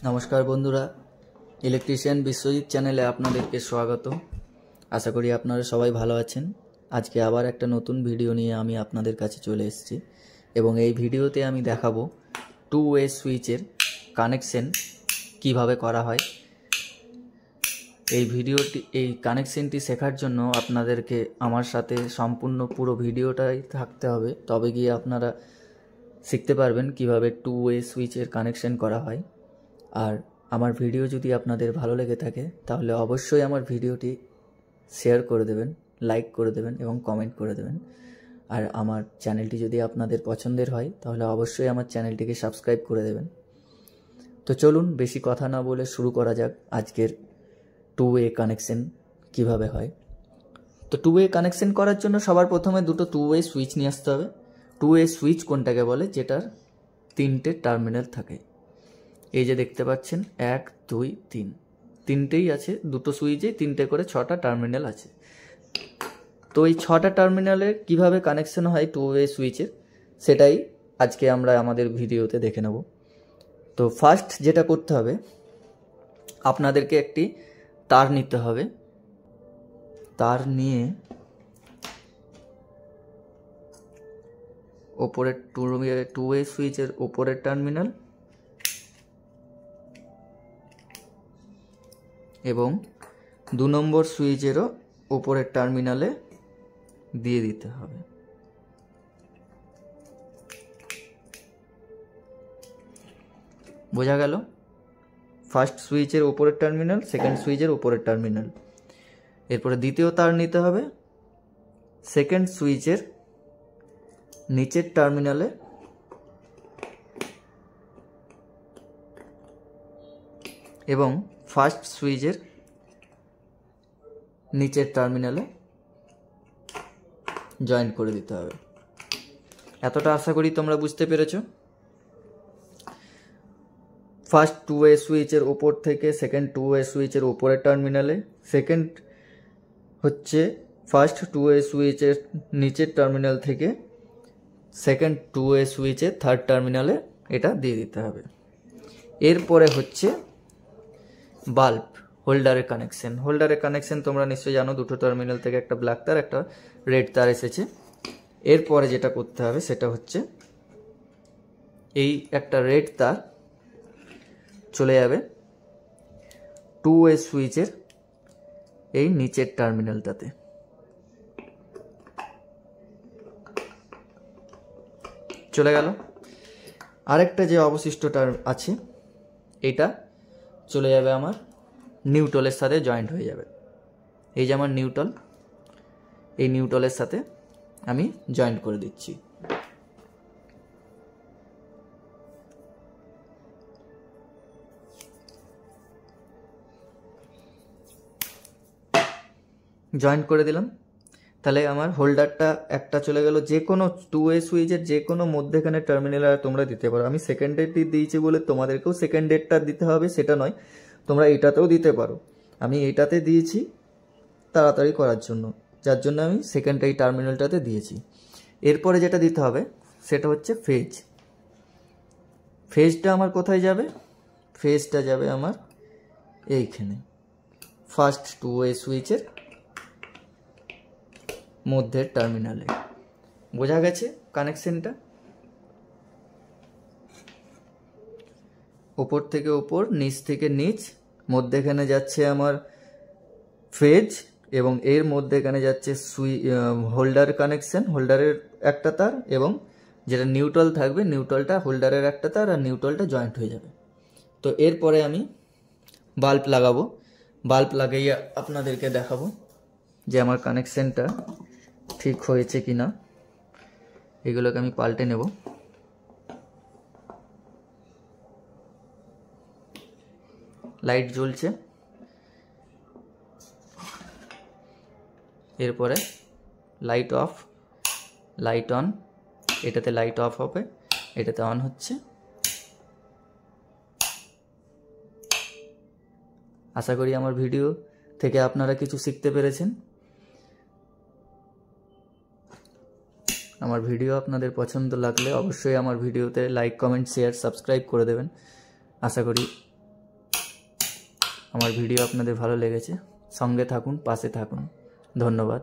নমস্কার বন্ধুরা, ইলেকট্রিশিয়ান বিশ্বজিৎ চ্যানেলে আপনাদেরকে স্বাগত। আশা করি আপনারা সবাই ভালো আছেন। আজকে আবার একটা নতুন ভিডিও নিয়ে আমি আপনাদের কাছে চলে এসেছি এবং এই ভিডিওতে আমি দেখাবো টু ওয়ে সুইচের কানেকশন কিভাবে করা হয়। এই কানেকশনটি শেখার জন্য আপনাদেরকে আমার সাথে সম্পূর্ণ পুরো ভিডিওটাই থাকতে হবে, তবে গিয়ে আপনারা শিখতে পারবেন কিভাবে টু ওয়ে সুইচের কানেকশন করা হয়। আর আমার ভিডিও যদি আপনাদের ভালো লেগে থাকে তাহলে অবশ্যই আমার ভিডিওটি শেয়ার করে দেবেন, লাইক করে দেবেন এবং কমেন্ট করে দেবেন। আর আমার চ্যানেলটি যদি আপনাদের পছন্দের হয় তাহলে অবশ্যই আমার চ্যানেলটিকে সাবস্ক্রাইব করে দেবেন। তো চলুন বেশি কথা না বলে শুরু করা যাক আজকের টু ওয়ে কানেকশন কিভাবে হয়। তো টু ওয়ে কানেকশন করার জন্য সবার প্রথমে দুটো টু ওয়ে সুইচ নিয়ে আসতে হবে। টু ওয়ে সুইচ কোনটাকে বলে? যেটার তিনটে টার্মিনাল থাকে। এই যে দেখতে পাচ্ছেন 1 2 3, তিনটেই আছে, দুটো সুইচে তিনটে করে 6টা টার্মিনাল আছে। তো এই 6টা টার্মিনালে কিভাবে কানেকশন হয় টু ওয়ে সুইচের, সেটাই আজকে আমরা আমাদের ভিডিওতে দেখে নেব। তো ফার্স্ট যেটা করতে হবে, আপনাদেরকে একটি তার নিতে হবে। তার নিয়ে ওপরের টু ওয়ে সুইচের ওপরের টার্মিনাল এবং 2 নম্বর সুইচেরও উপরের টার্মিনালে দিয়ে দিতে হবে। বোঝা গেল? ফার্স্ট সুইচের উপরের টার্মিনাল, সেকেন্ড সুইচের উপরের টার্মিনাল। এরপরে দ্বিতীয় তার নিতে হবে সেকেন্ড সুইচের নিচের টার্মিনালে এবং ফার্স্ট সুইচের নিচের টার্মিনালে জয়েন্ট করে দিতে হবে। এতটা আশা করি তোমরা বুঝতে পেরেছো। ফার্স্ট টু ওয়ে সুইচের ওপর থেকে সেকেন্ড টু ওয়ে সুইচের ওপরের টার্মিনালে, সেকেন্ড হচ্ছে ফার্স্ট টু ওয়ে সুইচের নিচের টার্মিনাল থেকে সেকেন্ড টু ওয়ে সুইচের থার্ড টার্মিনালে এটা দিয়ে দিতে হবে। এরপরে হচ্ছে বাল্ব হোল্ডারের কানেকশন। হোল্ডারের কানেকশন তোমরা নিশ্চয়ই জানো, দুটো টার্মিনাল থেকে একটা ব্ল্যাক তার একটা রেড তার এসেছে। এরপরে যেটা করতে হবে সেটা হচ্ছে এই একটা রেড তার চলে যাবে টু ওয়ে সুইচের এই নিচের টার্মিনালটাতে। চলে গেল। আরেকটা যে অবশিষ্ট টার্ম আছে এটা চলে যাবে আমার নিউট্রালের সাথে জয়েন্ট হয়ে যাবে। এই যে আমার নিউট্রাল, এই নিউট্রালের সাথে আমি জয়েন্ট করে দিচ্ছি। জয়েন্ট করে দিলাম। তাহলে আমার হোল্ডারটা একটা চলে গেল। যে কোনো টু ওয়ে সুইচের যে কোনো মধ্যেখানে টার্মিনাল তোমরা দিতে পারো। আমি সেকেন্ডেরটি দিয়েছি বলে তোমাদেরকেও সেকেন্ডেরটা দিতে হবে সেটা নয়, তোমরা এইটাতেও দিতে পারো। আমি এইটাতে দিয়েছি তাড়াতাড়ি করার জন্য, যার জন্য আমি সেকেন্ড এই টার্মিনালটাতে দিয়েছি। এরপরে যেটা দিতে হবে সেটা হচ্ছে ফেজ। ফেজটা আমার কোথায় যাবে? ফেজটা যাবে আমার এইখানে ফার্স্ট টু ওয়ে সুইচের মধ্যের টার্মিনালে। বোঝা গেছে কানেকশনটা? ওপর থেকে ওপর, নিচ থেকে নিচ, মধ্যেখানে যাচ্ছে আমার ফেজ এবং এর মধ্যেখানে যাচ্ছে হোল্ডার কানেকশন, হোল্ডারের একটা তার, এবং যেটা নিউট্রাল থাকবে নিউট্রালটা হোল্ডারের একটা তার আর নিউট্রালটা জয়েন্ট হয়ে যাবে। তো এরপরে আমি বাল্ব লাগাবো। বাল্ব লাগিয়ে আপনাদেরকে দেখাবো যে আমার কানেকশনটা ঠিক হয়েছে কিনা। এগুলোকে আমি পাল্টে নেব। লাইট জ্বলছে, এরপরে লাইট অফ, লাইট অন। এটাতে লাইট অফ হবে, এটাতে অন হচ্ছে। আশা করি আমার ভিডিও থেকে আপনারা কিছু শিখতে পেরেছেন। আমার ভিডিও আপনাদের পছন্দ লাগলে অবশ্যই আমার ভিডিওতে লাইক, কমেন্ট, শেয়ার, সাবস্ক্রাইব করে দেবেন। আশা করি আমার ভিডিও আপনাদের ভালো লেগেছে, সঙ্গে থাকুন, পাশে থাকুন। ধন্যবাদ।